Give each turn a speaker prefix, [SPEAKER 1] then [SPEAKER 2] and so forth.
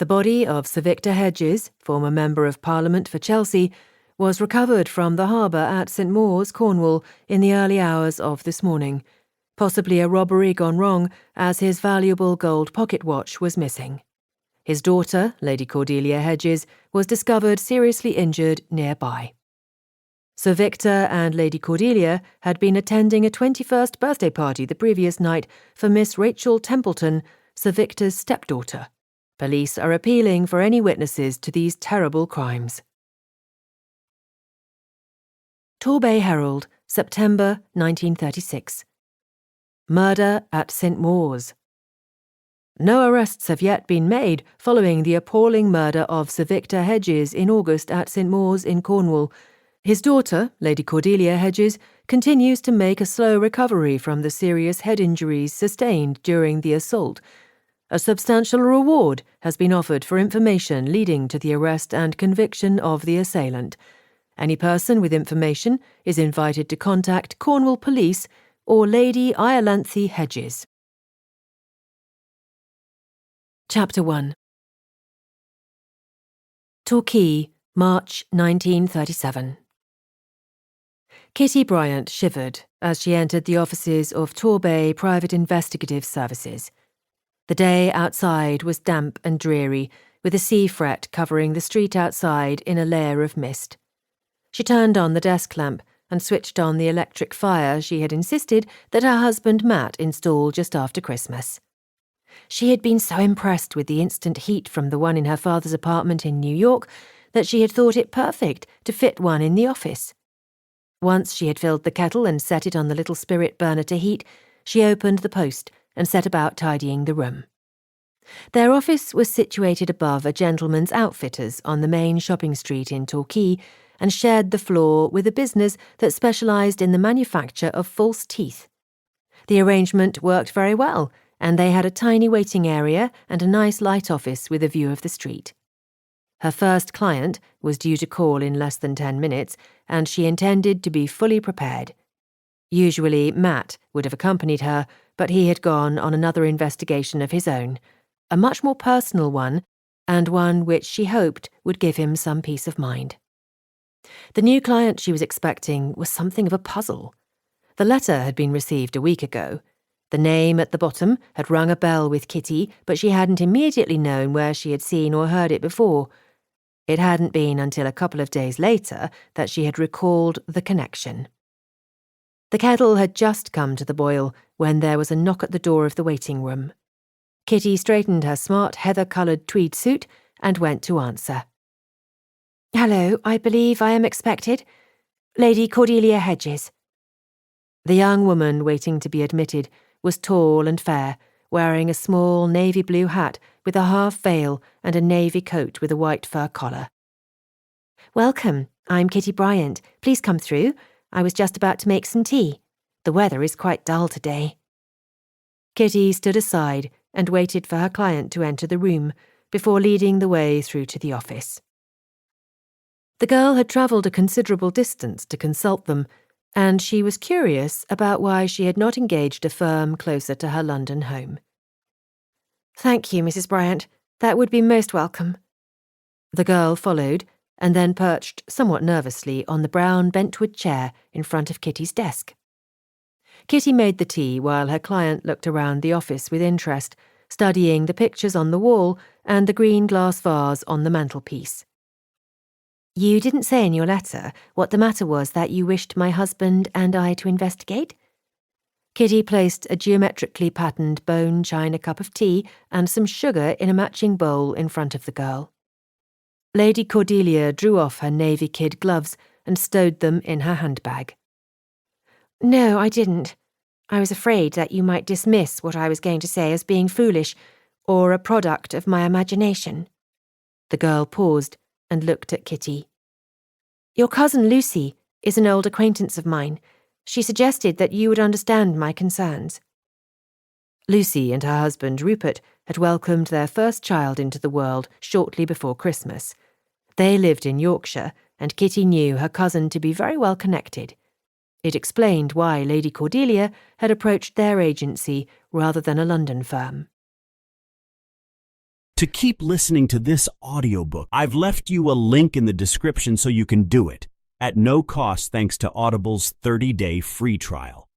[SPEAKER 1] The body of Sir Victor Hedges, former Member of Parliament for Chelsea, was recovered from the harbour at St Mawes, Cornwall, in the early hours of this morning. Possibly a robbery gone wrong, as his valuable gold pocket watch was missing. His daughter, Lady Cordelia Hedges, was discovered seriously injured nearby. Sir Victor and Lady Cordelia had been attending a 21st birthday party the previous night for Miss Rachel Templeton, Sir Victor's stepdaughter. Police are appealing for any witnesses to these terrible crimes. Torbay Herald, September 1936. Murder at St Mawes. No arrests have yet been made following the appalling murder of Sir Victor Hedges in August at St Mawes in Cornwall. His daughter, Lady Cordelia Hedges, continues to make a slow recovery from the serious head injuries sustained during the assault. A substantial reward has been offered for information leading to the arrest and conviction of the assailant. Any person with information is invited to contact Cornwall Police or Lady Iolanthe Hedges. Chapter 1. Torquay, March 1937. Kitty Bryant shivered as she entered the offices of Torbay Private Investigative Services. The day outside was damp and dreary, with a sea fret covering the street outside in a layer of mist. She turned on the desk lamp and switched on the electric fire she had insisted that her husband Matt install just after Christmas. She had been so impressed with the instant heat from the one in her father's apartment in New York that she had thought it perfect to fit one in the office. Once she had filled the kettle and set it on the little spirit burner to heat, she opened the post and set about tidying the room. Their office was situated above a gentleman's outfitter's on the main shopping street in Torquay and shared the floor with a business that specialised in the manufacture of false teeth. The arrangement worked very well, and they had a tiny waiting area and a nice light office with a view of the street. Her first client was due to call in less than 10 minutes, and she intended to be fully prepared. Usually Matt would have accompanied her, but he had gone on another investigation of his own, a much more personal one, and one which she hoped would give him some peace of mind. The new client she was expecting was something of a puzzle. The letter had been received a week ago. The name at the bottom had rung a bell with Kitty, but she hadn't immediately known where she had seen or heard it before. It hadn't been until a couple of days later that she had recalled the connection. The kettle had just come to the boil when there was a knock at the door of the waiting room. Kitty straightened her smart heather-coloured tweed suit and went to answer. "Hello, I believe I am expected. Lady Cordelia Hedges." The young woman waiting to be admitted was tall and fair, wearing a small navy blue hat with a half veil and a navy coat with a white fur collar. "Welcome, I'm Kitty Bryant. Please come through. I was just about to make some tea. The weather is quite dull today." Kitty stood aside and waited for her client to enter the room before leading the way through to the office. The girl had travelled a considerable distance to consult them, and she was curious about why she had not engaged a firm closer to her London home. "Thank you, Mrs. Bryant. That would be most welcome." The girl followed, and then perched somewhat nervously on the brown bentwood chair in front of Kitty's desk. Kitty made the tea while her client looked around the office with interest, studying the pictures on the wall and the green glass vase on the mantelpiece. "You didn't say in your letter what the matter was that you wished my husband and I to investigate?" Kitty placed a geometrically patterned bone china cup of tea and some sugar in a matching bowl in front of the girl. Lady Cordelia drew off her navy kid gloves and stowed them in her handbag. "No, I didn't. I was afraid that you might dismiss what I was going to say as being foolish or a product of my imagination." The girl paused and looked at Kitty. "Your cousin Lucy is an old acquaintance of mine. She suggested that you would understand my concerns." Lucy and her husband Rupert had welcomed their first child into the world shortly before Christmas. They lived in Yorkshire, and Kitty knew her cousin to be very well connected. It explained why Lady Cordelia had approached their agency rather than a London firm.
[SPEAKER 2] to keep listening to this audiobook. I've left you a link in the description so you can do it, at no cost thanks to Audible's 30-day free trial.